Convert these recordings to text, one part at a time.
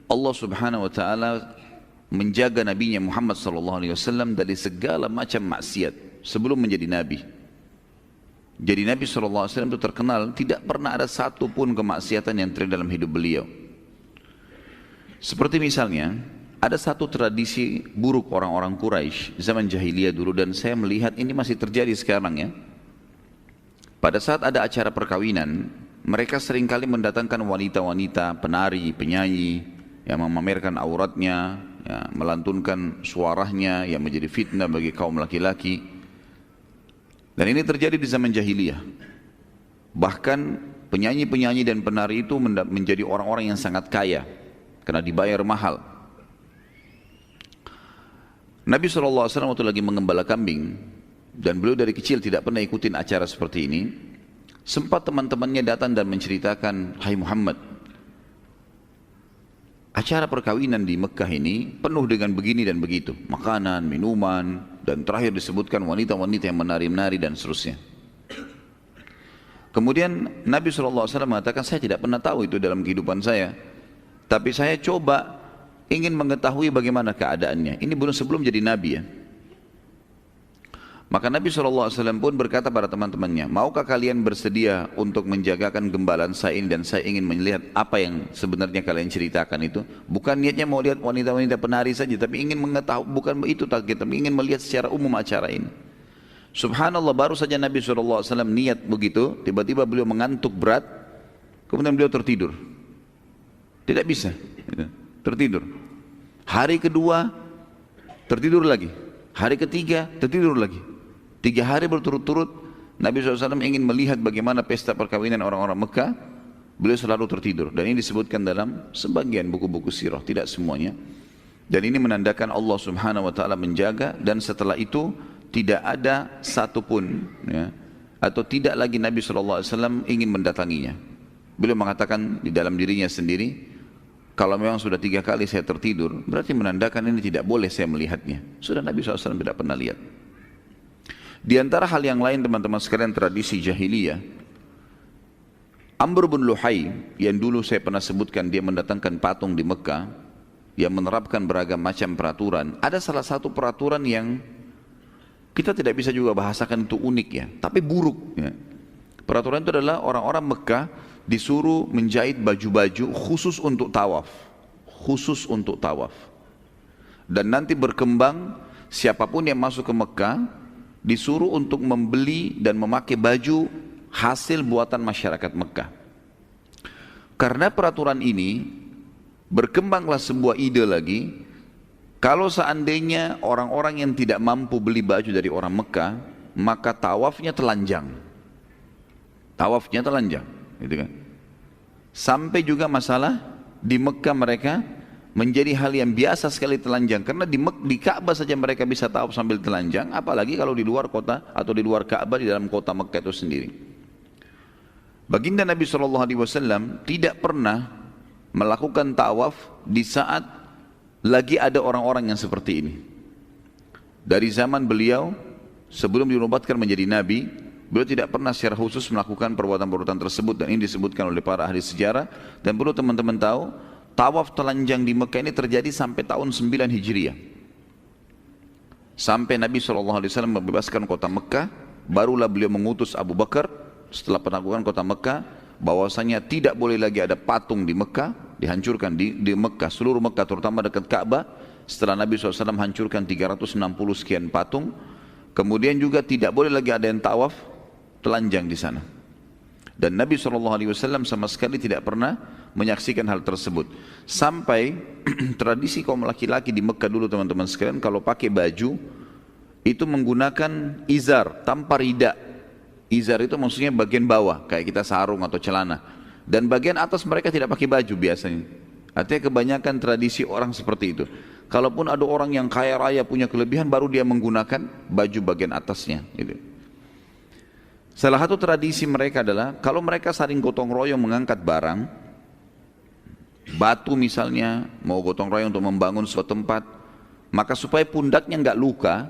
Allah Subhanahu wa taala menjaga nabinya Muhammad sallallahu alaihi wasallam dari segala macam maksiat sebelum menjadi nabi. Jadi Nabi sallallahu alaihi wasallam itu terkenal tidak pernah ada satu pun kemaksiatan yang terjadi dalam hidup beliau. Seperti misalnya ada satu tradisi buruk orang-orang Quraisy zaman jahiliyah dulu, dan saya melihat ini masih terjadi sekarang ya. Pada saat ada acara perkawinan, mereka seringkali mendatangkan wanita-wanita, penari, penyanyi yang memamerkan auratnya, ya, melantunkan suaranya yang menjadi fitnah bagi kaum laki-laki. Dan ini terjadi di zaman jahiliyah. Bahkan penyanyi-penyanyi dan penari itu menjadi orang-orang yang sangat kaya karena dibayar mahal. Nabi SAW waktu lagi mengembala kambing, dan beliau dari kecil tidak pernah ikutin acara seperti ini, sempat teman-temannya datang dan menceritakan, "Hai Muhammad, acara perkawinan di Mekah ini penuh dengan begini dan begitu, makanan, minuman, dan terakhir disebutkan wanita-wanita yang menari-menari dan seterusnya." Kemudian Nabi SAW mengatakan, "Saya tidak pernah tahu itu dalam kehidupan saya, tapi saya coba ingin mengetahui bagaimana keadaannya." Ini belum sebelum jadi Nabi ya. Maka Nabi SAW pun berkata pada teman-temannya, "Maukah kalian bersedia untuk menjagakan gembalaan saya ini, dan saya ingin melihat apa yang sebenarnya kalian ceritakan itu." Bukan niatnya mau lihat wanita-wanita penari saja, tapi ingin mengetahui, bukan itu target, tapi ingin melihat secara umum acara ini. Subhanallah, baru saja Nabi SAW niat begitu, tiba-tiba beliau mengantuk berat, kemudian beliau tertidur. Tidak bisa, tertidur. Hari kedua, tertidur lagi. Hari ketiga, tertidur lagi. 3 hari berturut-turut Nabi SAW ingin melihat bagaimana pesta perkawinan orang-orang Mekah. Beliau selalu tertidur, dan ini disebutkan dalam sebagian buku-buku sirah, tidak semuanya. Dan ini menandakan Allah Subhanahu wa taala menjaga, dan setelah itu tidak ada satupun ya, atau tidak lagi Nabi SAW ingin mendatanginya. Beliau mengatakan di dalam dirinya sendiri, kalau memang sudah 3 kali saya tertidur, berarti menandakan ini tidak boleh saya melihatnya. Sudah Nabi SAW tidak pernah lihat. Di antara hal yang lain teman-teman sekalian, tradisi jahiliyah, Amr bin Luhai yang dulu saya pernah sebutkan, dia mendatangkan patung di Mekah yang menerapkan beragam macam peraturan. Ada salah satu peraturan yang kita tidak bisa juga bahasakan itu unik ya, tapi buruk ya. Peraturan itu adalah orang-orang Mekah disuruh menjahit baju-baju khusus untuk tawaf. Khusus untuk tawaf. Dan nanti berkembang, siapapun yang masuk ke Mekah disuruh untuk membeli dan memakai baju hasil buatan masyarakat Mekah. Karena peraturan ini, berkembanglah sebuah ide lagi, kalau seandainya orang-orang yang tidak mampu beli baju dari orang Mekah, maka tawafnya telanjang. Tawafnya telanjang, gitu kan. Sampai juga masalah di Mekah mereka menjadi hal yang biasa sekali telanjang, karena di Ka'bah saja mereka bisa tawaf sambil telanjang, apalagi kalau di luar kota atau di luar Ka'bah di dalam kota Mekah itu sendiri. Baginda Nabi SAW tidak pernah melakukan tawaf di saat lagi ada orang-orang yang seperti ini. Dari zaman beliau sebelum dinobatkan menjadi Nabi, beliau tidak pernah secara khusus melakukan perbuatan-perbuatan tersebut, dan ini disebutkan oleh para ahli sejarah. Dan perlu teman-teman tahu, tawaf telanjang di Mekah ini terjadi sampai tahun 9 Hijriah. Sampai Nabi SAW membebaskan kota Mekah, barulah beliau mengutus Abu Bakar setelah penaklukan kota Mekah, bahwasanya tidak boleh lagi ada patung di Mekah, dihancurkan di Mekah, seluruh Mekah terutama dekat Ka'bah. Setelah Nabi SAW hancurkan 360 sekian patung, kemudian juga tidak boleh lagi ada yang tawaf telanjang di sana. Dan Nabi SAW sama sekali tidak pernah menyaksikan hal tersebut. Sampai tradisi kaum laki-laki di Mekah dulu teman-teman sekalian, kalau pakai baju itu menggunakan izar tanpa rida. Izar itu maksudnya bagian bawah, kayak kita sarung atau celana. Dan bagian atas mereka tidak pakai baju biasanya. Artinya kebanyakan tradisi orang seperti itu. Kalaupun ada orang yang kaya raya punya kelebihan, baru dia menggunakan baju bagian atasnya gitu. Salah satu tradisi mereka adalah kalau mereka saling gotong royong mengangkat barang, batu misalnya, mau gotong royong untuk membangun suatu tempat, maka supaya pundaknya nggak luka,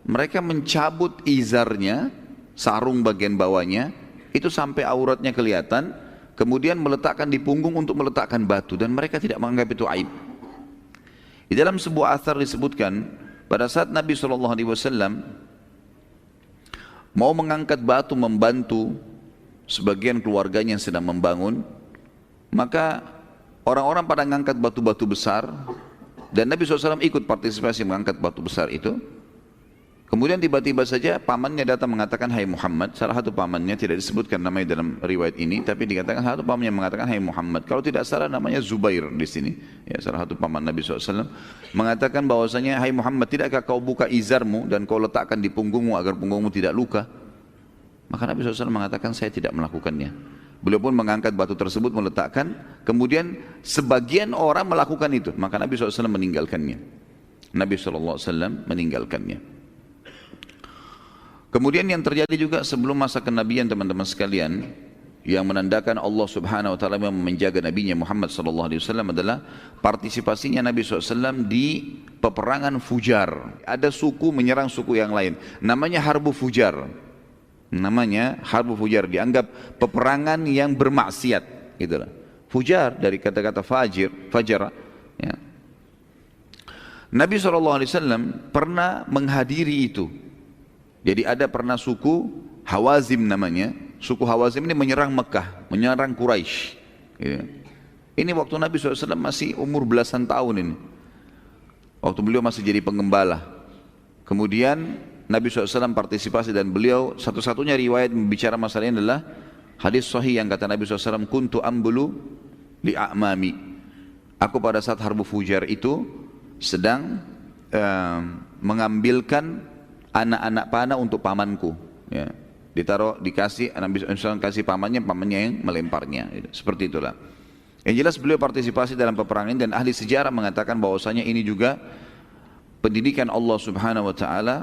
mereka mencabut izarnya, sarung bagian bawahnya, itu sampai auratnya kelihatan. kemudian meletakkan di punggung untuk meletakkan batu, dan mereka tidak menganggap itu aib. Di dalam sebuah athar disebutkan, pada saat Nabi SAW mau mengangkat batu membantu sebagian keluarganya yang sedang membangun, maka orang-orang pada mengangkat batu-batu besar, dan Nabi SAW ikut partisipasi mengangkat batu besar itu. Kemudian tiba-tiba saja pamannya datang mengatakan, hai Muhammad. Salah satu pamannya, tidak disebutkan namanya dalam riwayat ini, tapi dikatakan salah satu pamannya mengatakan, hai Muhammad. Kalau tidak salah namanya Zubair di sini. Ya, salah satu paman Nabi SAW mengatakan bahwasanya, hai Muhammad, tidakkah kau buka izarmu dan kau letakkan di punggungmu agar punggungmu tidak luka? Maka Nabi SAW mengatakan, saya tidak melakukannya. Beliau pun mengangkat batu tersebut, meletakkan. Kemudian sebagian orang melakukan itu, maka Nabi SAW meninggalkannya. Nabi SAW meninggalkannya. Kemudian yang terjadi juga sebelum masa kenabian teman-teman sekalian, yang menandakan Allah Subhanahu Wa Taala yang menjaga Nabinya Muhammad Sallallahu Alaihi Wasallam adalah partisipasinya Nabi SAW di peperangan Fujar. Ada suku menyerang suku yang lain, namanya Harbu Fujar. Namanya Harbu Fujar, dianggap peperangan yang bermaksiat, gitulah. Fujar dari kata-kata fajar. Ya. Nabi SAW pernah menghadiri itu. Jadi ada pernah suku Hawazim namanya. Suku Hawazim ini menyerang Mekah, menyerang Quraisy. Gitu. Ini waktu Nabi SAW masih umur belasan tahun ini. Waktu beliau masih jadi pengembala. Kemudian Nabi SAW partisipasi, dan beliau satu-satunya riwayat membicara masalah ini adalah hadis sahih yang kata Nabi SAW, kuntu ambulu li'a'mami. Aku pada saat Harbu Fujar itu sedang mengambilkan anak-anak panah untuk pamanku. Ya. Dikasih, Nabi SAW kasih pamannya yang melemparnya. Seperti itulah. Yang jelas beliau partisipasi dalam peperangan ini, dan ahli sejarah mengatakan bahwasanya ini juga pendidikan Allah Subhanahu Wa Taala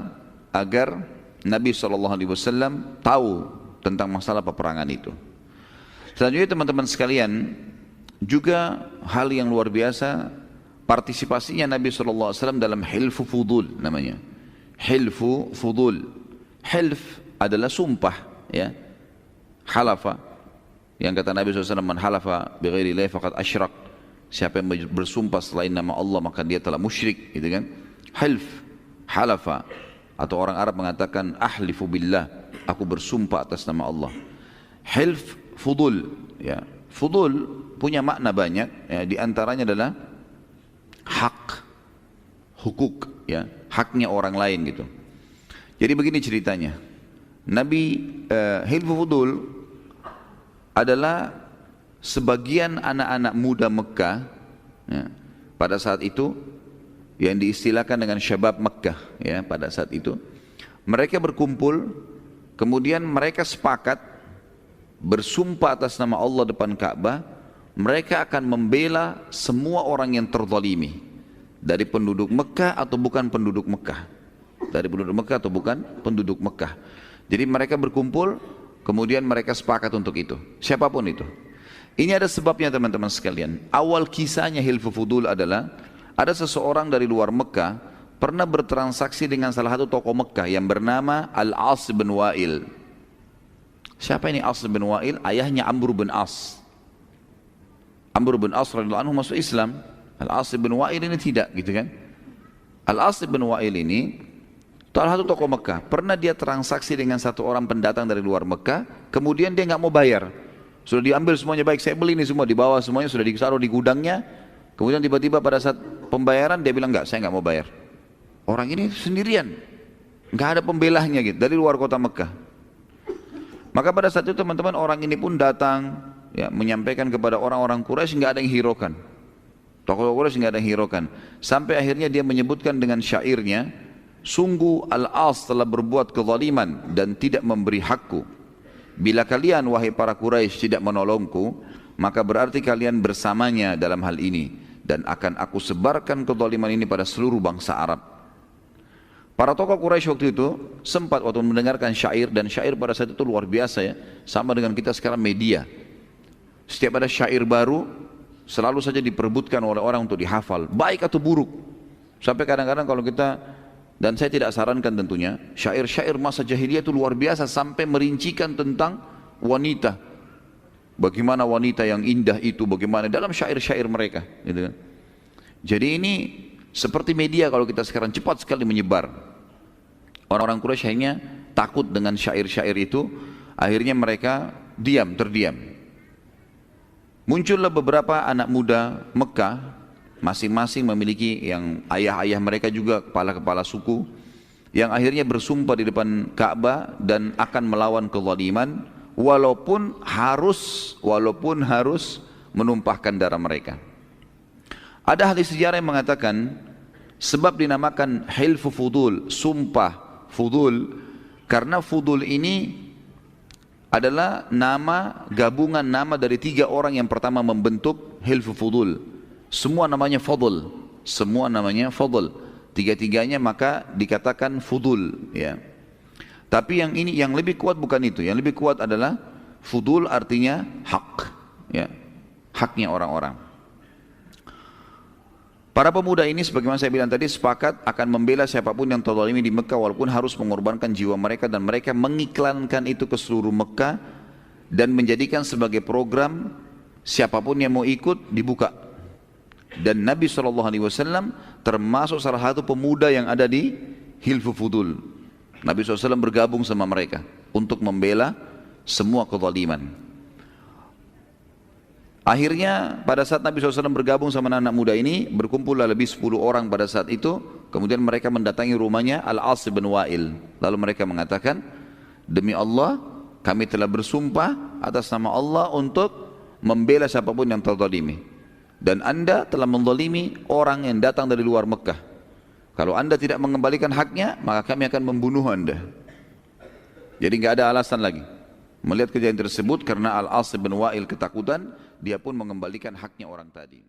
agar Nabi SAW tahu tentang masalah peperangan itu. Selanjutnya teman-teman sekalian, juga hal yang luar biasa partisipasinya Nabi SAW dalam hilfu fudul namanya. Hilfu fudul. Hilf adalah sumpah, ya. Halafa, yang kata Nabi SAW, man halafa bighairi Allah faqad asyrak. Siapa yang bersumpah selain nama Allah maka dia telah musyrik, gitu kan. Hilf, halafa, atau orang Arab mengatakan ahlifu billah, aku bersumpah atas nama Allah. Hilf fudul, ya. Fudul punya makna banyak, ya. Di antaranya adalah hak, hukuk, ya, haknya orang lain gitu. Jadi begini ceritanya, Nabi hilfu fudul adalah sebagian anak-anak muda Mekah, ya, pada saat itu yang diistilahkan dengan syabab Mekah, ya, pada saat itu mereka berkumpul, kemudian mereka sepakat bersumpah atas nama Allah depan Ka'bah, mereka akan membela semua orang yang terzalimi, dari penduduk Mekah atau bukan penduduk Mekah, dari penduduk Mekah atau bukan penduduk Mekah. Jadi mereka berkumpul, kemudian mereka sepakat untuk itu, siapapun itu. Ini ada sebabnya teman-teman sekalian. Awal kisahnya hilfu fudul adalah ada seseorang dari luar Mekah pernah bertransaksi dengan salah satu tokoh Mekah yang bernama Al-As bin Wa'il. Siapa ini As bin Wa'il? Ayahnya Amr bin As. Amr bin As radhiyallahu anhu masuk Islam. Al-As bin Wa'il ini tidak, gitu kan. Al-As bin Wa'il ini salah satu tokoh Mekah, pernah dia transaksi dengan satu orang pendatang dari luar Mekah, kemudian dia nggak mau bayar. Sudah diambil semuanya, baik saya beli ini semua, dibawa semuanya, sudah ditaruh di gudangnya. Kemudian tiba-tiba pada saat pembayaran dia bilang, enggak, saya nggak mau bayar. Orang ini sendirian, nggak ada pembelahnya gitu, dari luar kota Mekah. Maka pada saat itu teman-teman, orang ini pun datang, ya, menyampaikan kepada orang-orang Quraisy, nggak ada yang hiraukan. Tokoh Quraisy nggak ada yang hiraukan. Sampai akhirnya dia menyebutkan dengan syairnya, sungguh Al-As telah berbuat kezaliman dan tidak memberi hakku. Bila kalian wahai para Quraisy tidak menolongku, maka berarti kalian bersamanya dalam hal ini, dan akan aku sebarkan kezaliman ini pada seluruh bangsa Arab. Para tokoh Quraisy waktu itu sempat waktu mendengarkan syair, dan syair pada saat itu luar biasa, ya, sama dengan kita sekarang media. Setiap ada syair baru selalu saja diperebutkan oleh orang untuk dihafal, baik atau buruk. Sampai kadang-kadang kalau kita, dan saya tidak sarankan tentunya, syair-syair masa jahiliyah itu luar biasa sampai merincikan tentang wanita. bagaimana wanita yang indah itu, bagaimana dalam syair-syair mereka, gitu kan. Jadi ini seperti media kalau kita sekarang cepat sekali menyebar. Orang-orang Quraisy akhirnya takut dengan syair-syair itu, akhirnya mereka terdiam. Muncullah beberapa anak muda Mekah, masing-masing memiliki yang ayah-ayah mereka juga kepala-kepala suku, yang akhirnya bersumpah di depan Ka'bah dan akan melawan kezaliman, walaupun harus menumpahkan darah mereka. Ada hadis sejarah yang mengatakan sebab dinamakan hilfu fudul, sumpah fudul, karena fudul ini adalah nama gabungan nama dari 3 orang yang pertama membentuk hilfu fudul. Semua namanya fadl, semua namanya fadl. Tiga-tiganya maka dikatakan fudul, ya. Tapi yang lebih kuat bukan itu. Yang lebih kuat adalah fudul artinya hak, ya. Haknya orang-orang. Para pemuda ini sebagaimana saya bilang tadi sepakat akan membela siapapun yang terzalimi di Mekah walaupun harus mengorbankan jiwa mereka, dan mereka mengiklankan itu ke seluruh Mekah dan menjadikan sebagai program siapapun yang mau ikut dibuka. Dan Nabi SAW termasuk salah satu pemuda yang ada di Hilfu Fudul. Nabi SAW bergabung sama mereka untuk membela semua kezaliman. Akhirnya pada saat Nabi SAW bergabung sama anak muda ini, berkumpullah lebih 10 orang pada saat itu. Kemudian mereka mendatangi rumahnya Al-As bin Wa'il. Lalu mereka mengatakan, demi Allah kami telah bersumpah atas nama Allah untuk membela siapapun yang terzalimi. Dan anda telah menzalimi orang yang datang dari luar Mekah. Kalau anda tidak mengembalikan haknya, maka kami akan membunuh anda. Jadi nggak ada alasan lagi. Melihat kejadian tersebut, karena Al-As bin Wa'il ketakutan, dia pun mengembalikan haknya orang tadi.